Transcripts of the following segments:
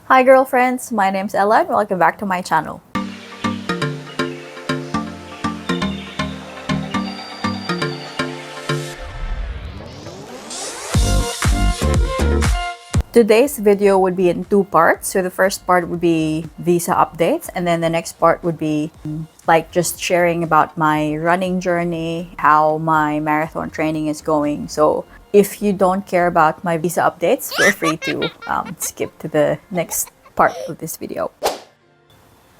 Hi girlfriends, my name's Ella and welcome back to my channel. Today's video would be in two parts. So the first part would be visa updates, and then the next part would be like just sharing about my running journey, how my marathon training is going. So if you don't care about my visa updates, feel free to skip to the next part of this video.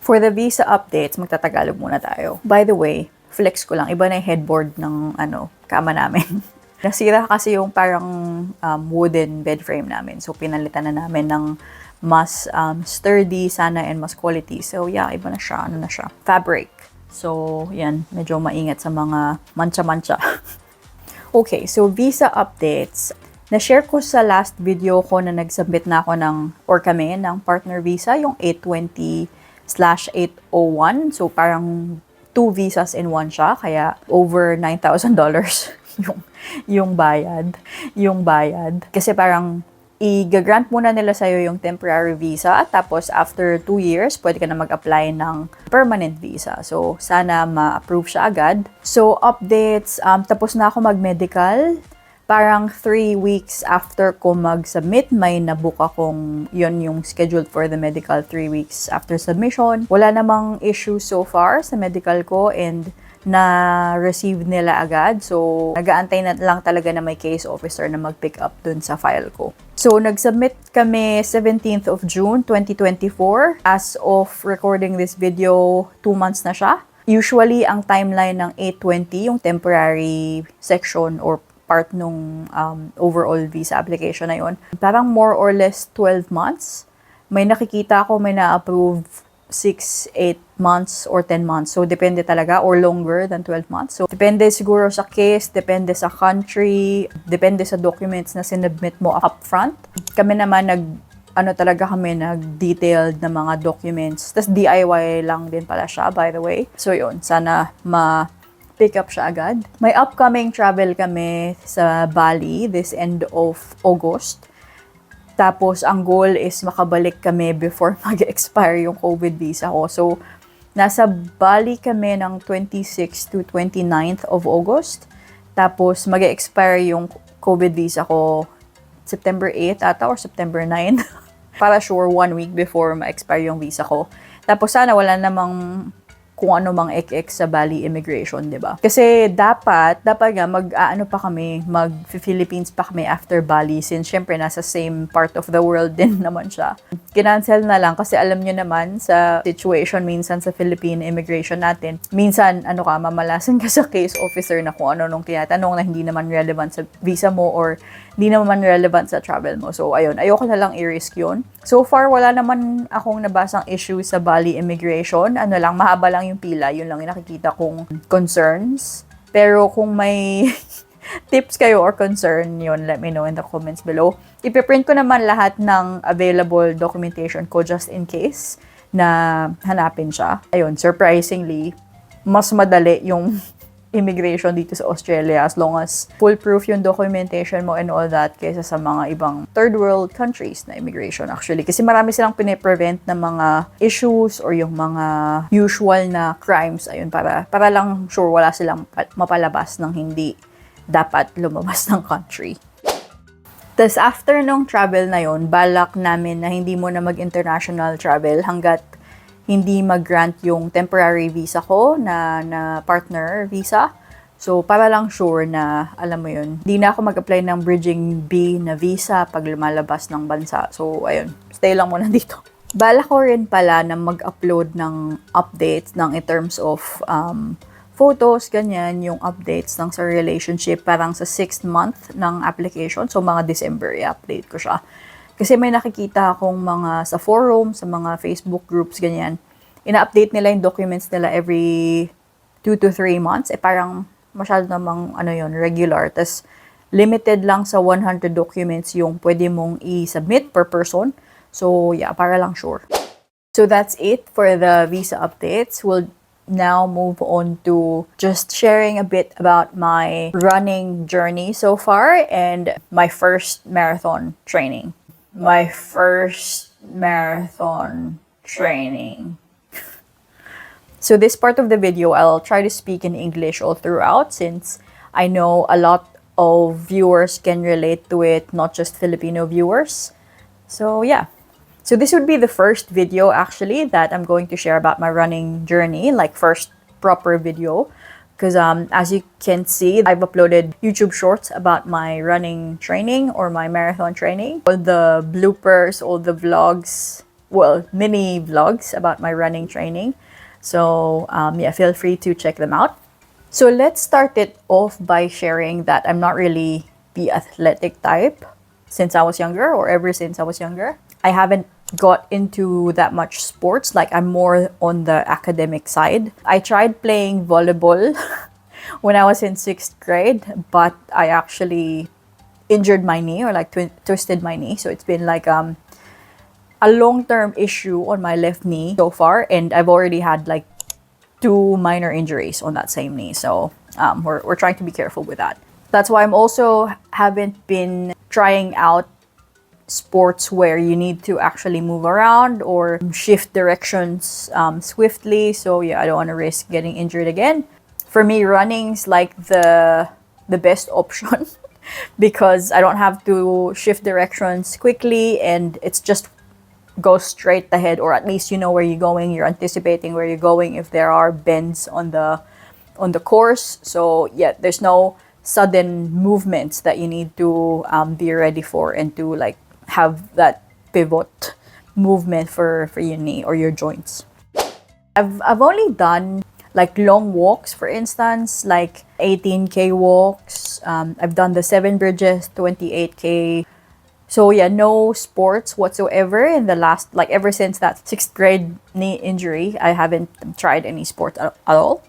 For the visa updates, magtatagalog muna tayo. By the way, flex ko lang, iba na yung headboard ng kama namin. Nasira kasi yung parang wooden bed frame namin. So, pinalitan na namin ng mas sturdy sana and mas quality. So, yeah, iba na siya. Ano na siya? Fabric. So, yan. Medyo maingat sa mga mancha-mancha. Okay, so visa updates. Na-share ko sa last video ko na nag-submit na ako kami ng partner visa, yung 820/801. So, parang 2 visas in one siya. Kaya, over $9,000 yung bayad. Kasi parang i-grant muna nila sa'yo yung temporary visa, tapos after 2 years, pwede ka na mag-apply ng permanent visa. So, sana ma-approve siya agad. So, updates, tapos na ako mag-medical. Parang 3 weeks after ko mag-submit, may nabook akong yun yung scheduled for the medical 3 weeks after submission. Wala namang issue so far sa medical ko and na-receive nila agad. So, nag-aantay na lang talaga na may case officer na mag-pick up dun sa file ko. So, nag-submit kami 17th of June, 2024. As of recording this video, 2 months na siya. Usually, ang timeline ng 820, yung temporary section or part nung overall visa application na yun, parang more or less 12 months. May nakikita ko, may na-approve 6, 8 months or 10 months. So, depende talaga or longer than 12 months. So, depende siguro sa case, depende sa country, depende sa documents na sinubmit mo upfront. Kami naman nag-detailed na mga documents. Tas DIY lang din pala siya, by the way. So, yun. Sana pick up siya agad. May upcoming travel kami sa Bali this end of August. Tapos, ang goal is makabalik kami before mag-expire yung COVID visa ko. So, nasa Bali kami ng 26 to 29th of August. Tapos, mag-expire yung COVID visa ko September 8 ata or September 9. Para sure, 1 week before ma-expire yung visa ko. Tapos, sana wala namang kung ano mang ek-ek sa Bali immigration, di ba? Kasi dapat nga mag-Philippines pa kami after Bali since syempre nasa same part of the world din naman siya. Kinancel na lang kasi alam nyo naman sa situation minsan sa Philippine immigration natin, minsan mamalasan ka sa case officer na kung ano nung tinatanong na hindi naman relevant sa visa mo or hindi naman relevant sa travel mo. So, ayun, ayoko na lang i-risk yun. So far, wala naman akong nabasang issue sa Bali immigration. Mahaba lang yung pila. Yun lang yung nakikita kong concerns. Pero kung may tips kayo or concern, yun, let me know in the comments below. Ipiprint ko naman lahat ng available documentation ko just in case na hanapin siya. Ayun, surprisingly, mas madali yung immigration dito sa Australia as long as foolproof yung documentation mo and all that kaysa sa mga ibang third world countries na immigration actually. Kasi marami silang pine-prevent ng mga issues or yung mga usual na crimes. Ayun, para lang sure wala silang mapalabas ng hindi dapat lumabas ng country. Tapos after nung travel na yon, balak namin na hindi mo na mag-international travel hanggat hindi mag-grant yung temporary visa ko na partner visa. So, para lang sure na, alam mo yun, hindi na ako mag-apply ng Bridging B na visa pag lumalabas ng bansa. So, ayun, stay lang muna dito. Bala ko rin pala na mag-upload ng updates in terms of photos, ganyan, yung updates sa relationship parang sa 6th month ng application. So, mga December, i-update ko siya. Kasi may nakikita akong mga sa forum, sa mga Facebook groups, ganyan. Ina-update nila yung documents nila every 2 to 3 months. Parang masyado namang regular. Tapos limited lang sa 100 documents yung pwede mong i-submit per person. So yeah, para lang sure. So that's it for the visa updates. We'll now move on to just sharing a bit about my running journey so far and my first marathon training. My first marathon training. So this part of the video, I'll try to speak in English all throughout since I know a lot of viewers can relate to it, not just Filipino viewers. So yeah. So this would be the first video actually that I'm going to share about my running journey, like first proper video. Because as you can see, I've uploaded YouTube shorts about my running training or my marathon training. All the bloopers, all the vlogs, well, mini vlogs about my running training. So yeah, feel free to check them out. So let's start it off by sharing that I'm not really the athletic type since I was younger or ever since I was younger. I haven't got into that much sports. Like I'm more on the academic side. I tried playing volleyball when I was in 6th grade, but I actually injured my knee or like twisted my knee. So it's been like a long-term issue on my left knee so far, and I've already had like 2 minor injuries on that same knee. So we're trying to be careful with that. That's why I'm also haven't been trying out sports where you need to actually move around or shift directions swiftly. So yeah, I don't want to risk getting injured again. For me, running's like the best option because I don't have to shift directions quickly and it's just go straight ahead, or at least you know where you're going. You're anticipating where you're going if there are bends on the course. So yeah, there's no sudden movements that you need to be ready for and to like have that pivot movement for your knee or your joints. I've only done like long walks, for instance, like 18K walks. I've done the 7 bridges, 28K. So yeah, no sports whatsoever in the last, like ever since that 6th grade knee injury, I haven't tried any sport at all.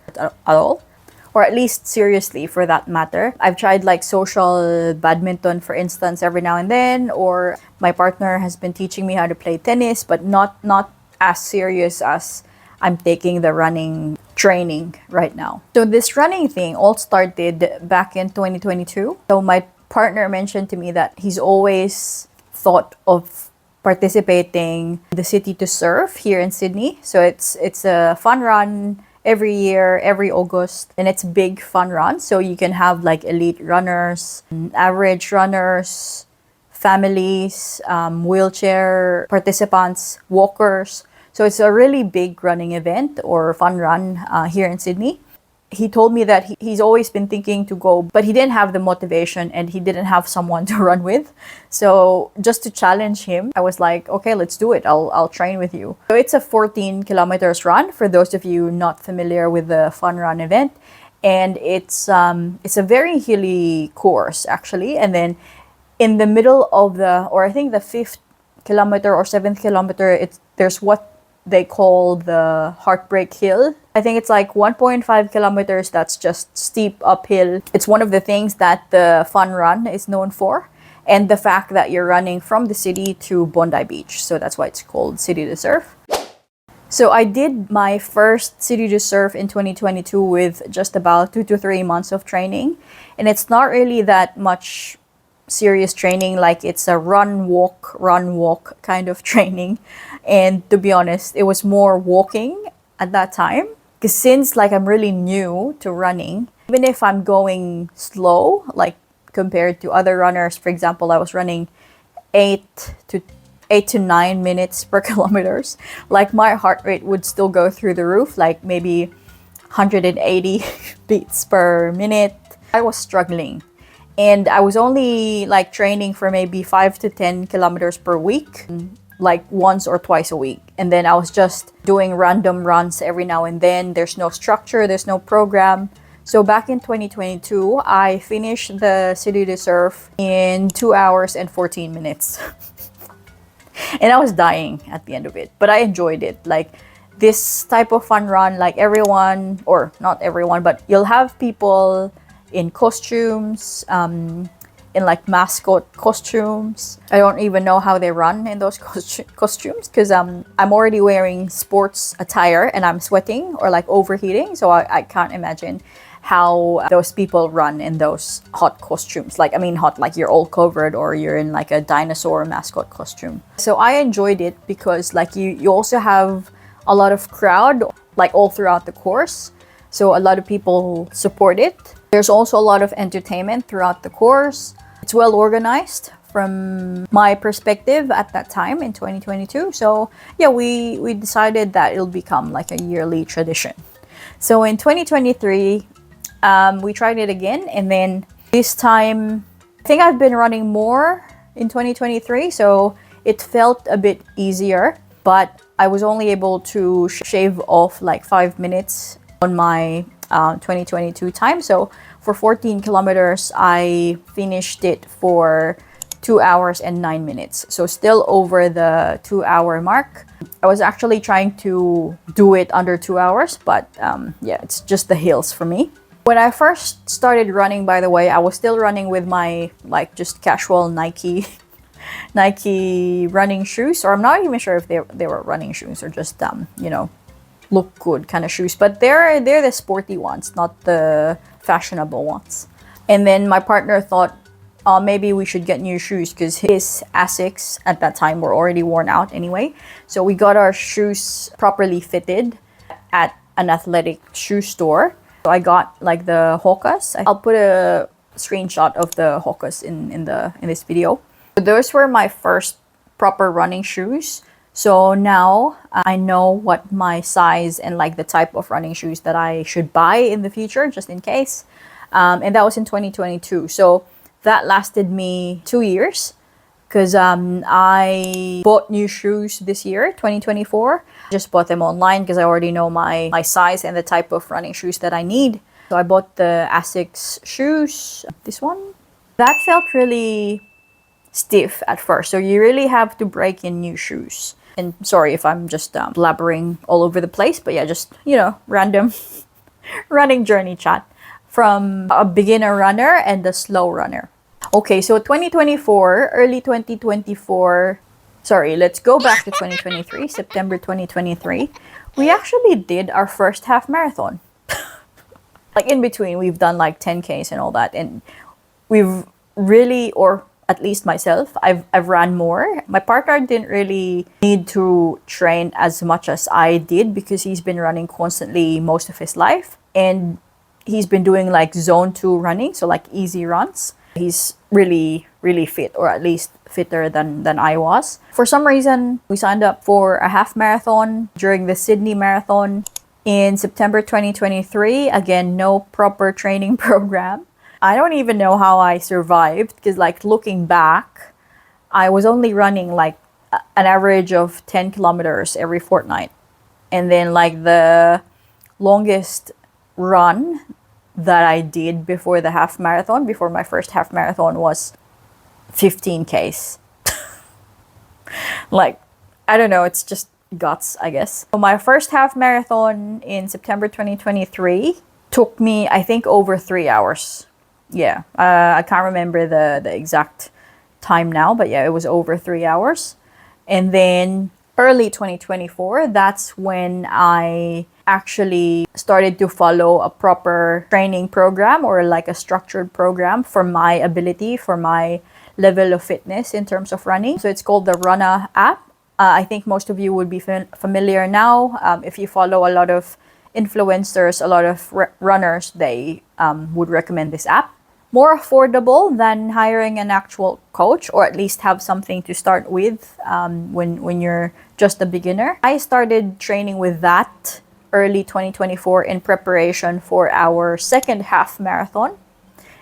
Or at least seriously for that matter. I've tried like social badminton, for instance, every now and then, or my partner has been teaching me how to play tennis, but not as serious as I'm taking the running training right now. So this running thing all started back in 2022. So my partner mentioned to me that he's always thought of participating in the City to Surf here in Sydney. So it's a fun run every year, every August, and it's a big fun run. So you can have like elite runners, average runners, families, wheelchair participants, walkers. So it's a really big running event or fun run here in Sydney. He told me that he's always been thinking to go, but he didn't have the motivation and he didn't have someone to run with. So just to challenge him, I was like, okay, let's do it. I'll train with you. So it's a 14 kilometers run for those of you not familiar with the fun run event. And it's a very hilly course actually. And then in the middle of or I think the 5th kilometer or 7th kilometer, there's what they call the Heartbreak Hill. I think it's like 1.5 kilometers that's just steep uphill. It's one of the things that the fun run is known for, and the fact that you're running from the city to Bondi Beach. So that's why it's called City to Surf. So I did my first City to Surf in 2022 with just about 2 to 3 months of training. And it's not really that much serious training, like it's a run walk kind of training. And to be honest, it was more walking at that time, because since like I'm really new to running, even if I'm going slow, like compared to other runners, for example, I was running 8 to 9 minutes per kilometers, like my heart rate would still go through the roof, like maybe 180 beats per minute. I was struggling. And I was only like training for maybe 5 to 10 kilometers per week, like once or twice a week. And then I was just doing random runs every now and then. There's no structure, there's no program. So back in 2022, I finished the City to Surf in 2 hours and 14 minutes. And I was dying at the end of it, but I enjoyed it. Like this type of fun run, like everyone, or not everyone, but you'll have people in costumes, in like mascot costumes. I don't even know how they run in those costumes because I'm already wearing sports attire and I'm sweating or like overheating. So I can't imagine how those people run in those hot costumes. Like, I mean, hot, like you're all covered or you're in like a dinosaur mascot costume. So I enjoyed it because like you also have a lot of crowd like all throughout the course. So a lot of people support it. There's also a lot of entertainment throughout the course. It's well organized from my perspective at that time in 2022. So yeah, we decided that it'll become like a yearly tradition. So in 2023, we tried it again, and then this time, I think I've been running more in 2023, so it felt a bit easier, but I was only able to shave off like 5 minutes on my 2022 time. So for 14 kilometers, I finished it for 2 hours and 9 minutes. So still over the 2-hour mark. I was actually trying to do it under 2 hours, but yeah, it's just the hills for me. When I first started running, by the way, I was still running with my like just casual Nike running shoes, or I'm not even sure if they were running shoes or just you know, look good kind of shoes, but they're the sporty ones, not the fashionable ones. And then my partner thought maybe we should get new shoes because his Asics at that time were already worn out anyway. So we got our shoes properly fitted at an athletic shoe store. So I got like the Hokas. I'll put a screenshot of the Hokas in this video. So those were my first proper running shoes. So now I know what my size and like the type of running shoes that I should buy in the future, just in case. And that was in 2022. So that lasted me 2 years because I bought new shoes this year, 2024. Just bought them online because I already know my size and the type of running shoes that I need. So I bought the Asics shoes, this one. That felt really stiff at first. So you really have to break in new shoes. And sorry if I'm just blabbering all over the place, but yeah, just, you know, random running journey chat from a beginner runner and a slow runner. Okay, so 2024, early 2024, sorry, let's go back to 2023, September 2023. We actually did our first half marathon. Like in between, we've done like 10Ks and all that. And we've really, or at least myself, I've ran more. My partner didn't really need to train as much as I did because he's been running constantly most of his life. And he's been doing like zone 2 running, so like easy runs. He's really, really fit, or at least fitter than I was. For some reason, we signed up for a half marathon during the Sydney Marathon in September 2023. Again, no proper training program. I don't even know how I survived because like looking back, I was only running like an average of 10 kilometers every fortnight. And then like the longest run that I did before the half marathon, before my first half marathon, was 15Ks. Like, I don't know, it's just guts, I guess. So my first half marathon in September 2023 took me, I think, over 3 hours. Yeah, I can't remember the exact time now, but yeah, it was over 3 hours. And then early 2024, that's when I actually started to follow a proper training program, or like a structured program for my ability, for my level of fitness in terms of running. So it's called the Runna app. I think most of you would be familiar now. If you follow a lot of influencers, a lot of runners, they would recommend this app. More affordable than hiring an actual coach, or at least have something to start with when you're just a beginner. I started training with that early 2024 in preparation for our second half marathon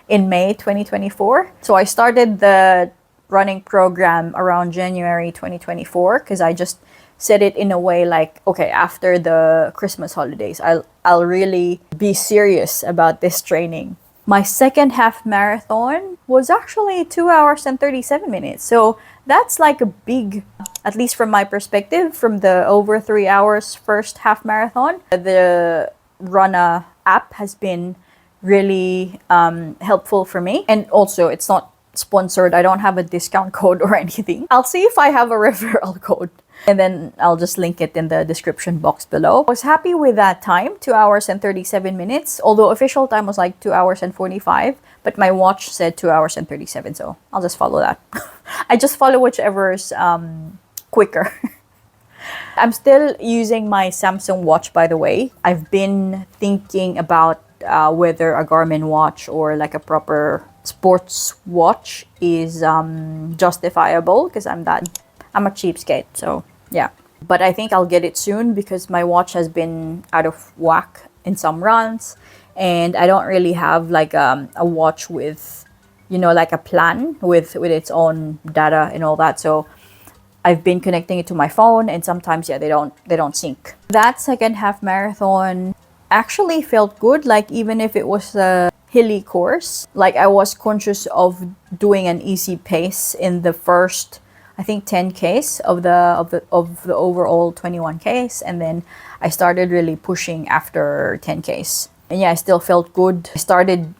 in May 2024. So I started the running program around January 2024 because I just set it in a way like, okay, after the Christmas holidays, I'll really be serious about this training. My second half marathon was actually 2 hours and 37 minutes. So that's like a big, at least from my perspective, from the over 3 hours first half marathon. The Runna app has been really helpful for me. And also, it's not sponsored. I don't have a discount code or anything. I'll see if I have a referral code And then I'll just link it in the description box below. I was happy with that time, 2 hours and 37 minutes. Although official time was like 2 hours and 45, but my watch said 2 hours and 37, so I'll just follow that. I just follow whichever's quicker. I'm still using my Samsung watch, by the way. I've been thinking about whether a Garmin watch or like a proper sports watch is justifiable, because I'm a cheapskate, so yeah. But I think I'll get it soon because my watch has been out of whack in some runs, and I don't really have like a watch with, like a plan with its own data and all that. So I've been connecting it to my phone, and sometimes they don't sync. That second half marathon actually felt good, like even if it was a hilly course. Like I was conscious of doing an easy pace in the first, I think, 10Ks of the overall 21Ks, and then I started really pushing after 10Ks. And yeah, I still felt good. I started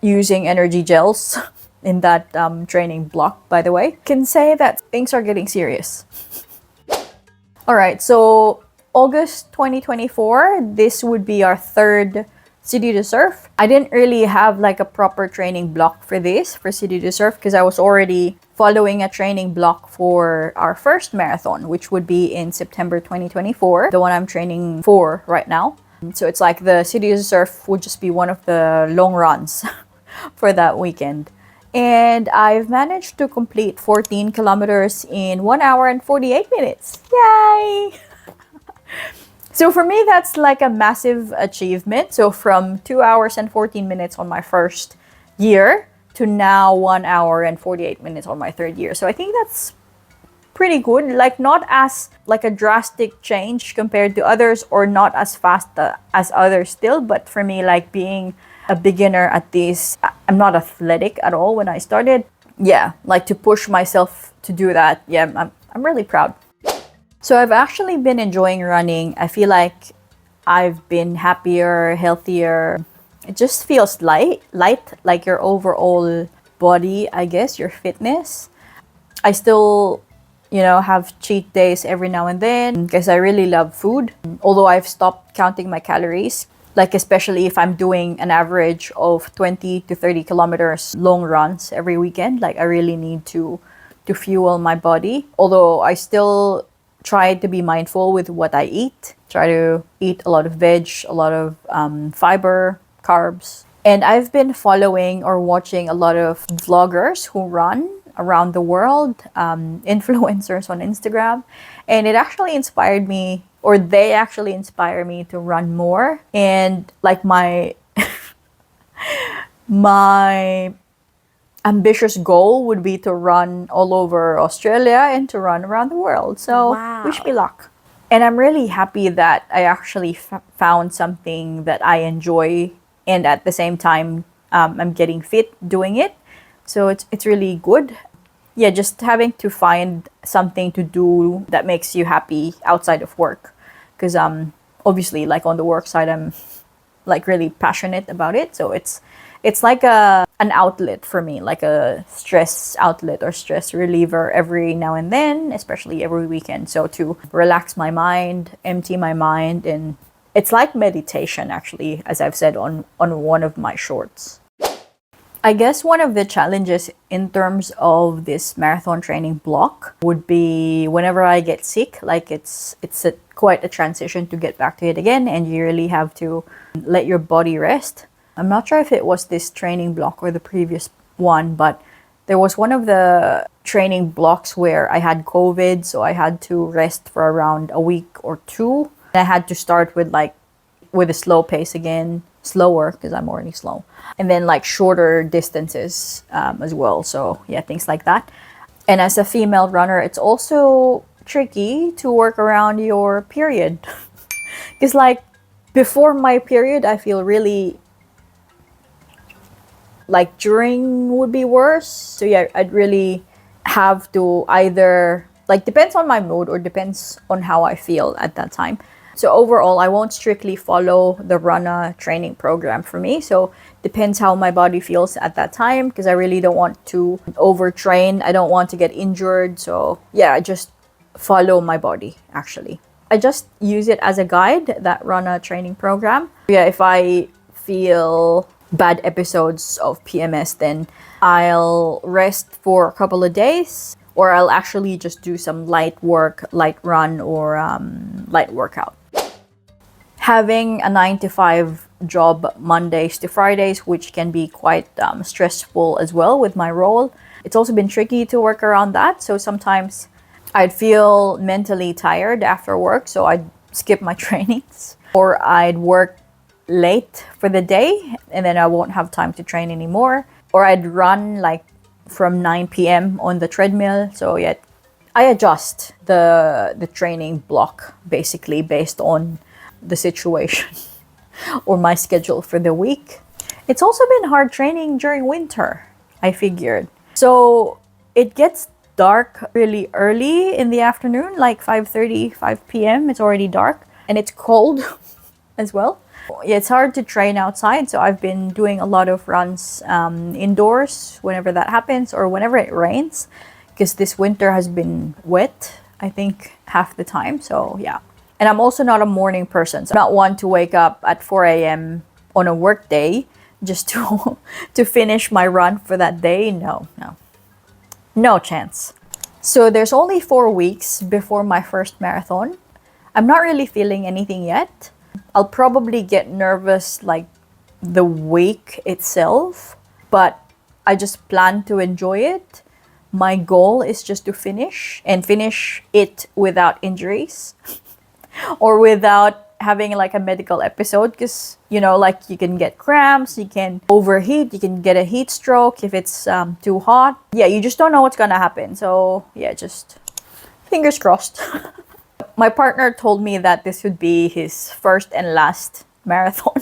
using energy gels in that training block, by the way. Can say that things are getting serious. All right, so August 2024, this would be our third City to Surf. I didn't really have like a proper training block for City to Surf, because I was already following a training block for our first marathon, which would be in September 2024, the one I'm training for right now. So it's like the City to Surf would just be one of the long runs for that weekend. And I've managed to complete 14 kilometers in 1 hour and 48 minutes. Yay! So for me, that's like a massive achievement. So from 2 hours and 14 minutes on my first year to now 1 hour and 48 minutes on my third year. So I think that's pretty good. Like not as like a drastic change compared to others, or not as fast as others still. But for me, like being a beginner at this, I'm not athletic at all when I started. Yeah, like to push myself to do that. Yeah, I'm really proud. So I've actually been enjoying running. I feel like I've been happier, healthier. It just feels light, like your overall body, I guess, your fitness. I still, have cheat days every now and then because I really love food. Although I've stopped counting my calories, like especially if I'm doing an average of 20 to 30 kilometers long runs every weekend, like I really need to fuel my body. Although I still try to be mindful with what I eat. Try to eat a lot of veg, a lot of fiber, carbs. And I've been following or watching a lot of vloggers who run around the world, influencers on Instagram. And it actually inspired me, or they actually inspire me to run more. And like my ambitious goal would be to run all over Australia and to run around the world. So wow. Wish me luck. And I'm really happy that I actually found something that I enjoy, and at the same time I'm getting fit doing it. So it's really good. Yeah, just having to find something to do that makes you happy outside of work. Because obviously, like on the work side, I'm like really passionate about it. So it's like an outlet for me, like a stress outlet or stress reliever every now and then, especially every weekend. So to relax my mind, empty my mind, and it's like meditation actually, as I've said on one of my shorts. I guess one of the challenges in terms of this marathon training block would be whenever I get sick, like it's quite a transition to get back to it again, and you really have to let your body rest. I'm not sure if it was this training block or the previous one, but there was one of the training blocks where I had COVID, so I had to rest for around a week or two. I had to start with a slow pace again, slower because I'm already slow, and then like shorter distances as well. So yeah, things like that. And as a female runner, it's also tricky to work around your period because like before my period, I feel really like during would be worse. So yeah, I'd really have to either like depends on my mood or depends on how I feel at that time. So overall, I won't strictly follow the Runna training program for me. So depends how my body feels at that time because I really don't want to overtrain. I don't want to get injured. So yeah, I just follow my body, actually. I just use it as a guide, that Runna training program. Yeah, if I feel bad episodes of PMS, then I'll rest for a couple of days, or I'll actually just do some light work, light run, or light workout. Having a 9 to 5 job Mondays to Fridays, which can be quite stressful as well with my role. It's also been tricky to work around that. So sometimes I'd feel mentally tired after work, so I'd skip my trainings, or I'd work late for the day and then I won't have time to train anymore, or I'd run like from 9 p.m. on the treadmill. So yeah, I adjust the training block basically based on the situation or my schedule for the week. It's also been hard training during winter, I figured. So it gets dark really early in the afternoon, like 5:30, 5 p.m. It's already dark and it's cold as well. Yeah, it's hard to train outside, so I've been doing a lot of runs indoors whenever that happens, or whenever it rains, because this winter has been wet, I think, half the time. So yeah. And I'm also not a morning person, so I'm not one to wake up at 4 a.m. on a work day just to to finish my run for that day. No chance. So there's only 4 weeks before my first marathon. I'm not really feeling anything yet. I'll probably get nervous like the week itself, but I just plan to enjoy it. My goal is just to finish it without injuries or without having like a medical episode, because like you can get cramps, you can overheat, you can get a heat stroke if it's too hot. Yeah, you just don't know what's gonna happen. So yeah, just fingers crossed. My partner told me that this would be his first and last marathon.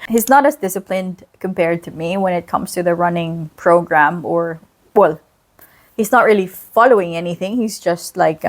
He's not as disciplined compared to me when it comes to the running program, or well, he's not really following anything. He's just like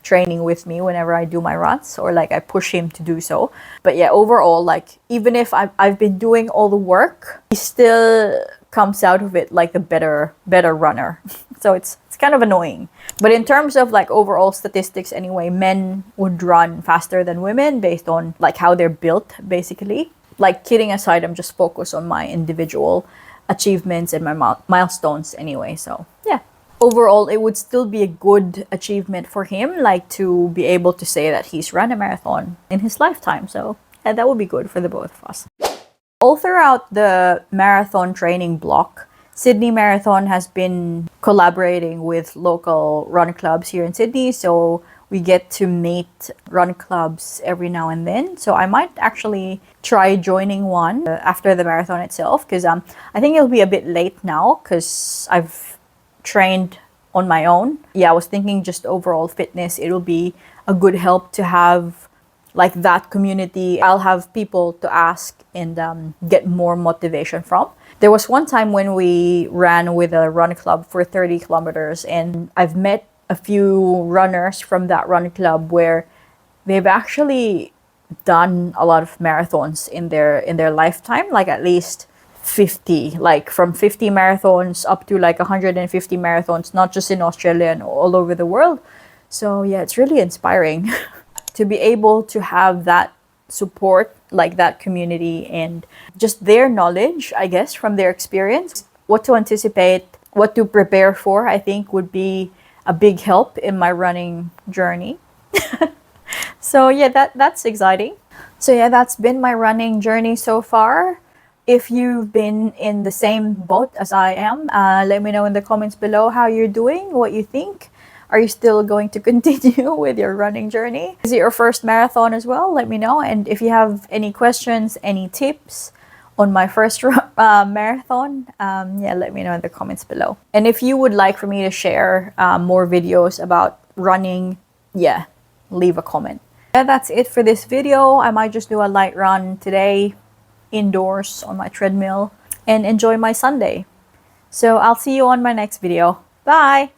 training with me whenever I do my runs, or like I push him to do so. But yeah, overall, like even if I've been doing all the work, he still comes out of it like the better runner. So it's kind of annoying. But in terms of like overall statistics anyway, men would run faster than women based on like how they're built, basically. Like kidding aside, I'm just focused on my individual achievements and my milestones anyway. So yeah. Overall, it would still be a good achievement for him, like to be able to say that he's run a marathon in his lifetime. So yeah, that would be good for the both of us. All throughout the marathon training block, Sydney Marathon has been collaborating with local run clubs here in Sydney. So we get to meet run clubs every now and then. So I might actually try joining one after the marathon itself, because I think it'll be a bit late now because I've trained on my own. Yeah, I was thinking just overall fitness, it'll be a good help to have like that community. I'll have people to ask and get more motivation from. There was one time when we ran with a run club for 30 kilometers, and I've met a few runners from that run club where they've actually done a lot of marathons in their lifetime, like at least 50, like from 50 marathons up to like 150 marathons, not just in Australia and all over the world. So yeah, it's really inspiring to be able to have that support, like that community, and just their knowledge, I guess, from their experience. What to anticipate, what to prepare for, I think would be a big help in my running journey. So yeah, that's exciting. So yeah, that's been my running journey so far. If you've been in the same boat as I am, let me know in the comments below how you're doing, what you think. Are you still going to continue with your running journey? Is it your first marathon as well? Let me know. And if you have any questions, any tips on my first marathon, yeah, let me know in the comments below. And if you would like for me to share more videos about running, yeah, leave a comment. Yeah, that's it for this video. I might just do a light run today indoors on my treadmill and enjoy my Sunday. So I'll see you on my next video. Bye!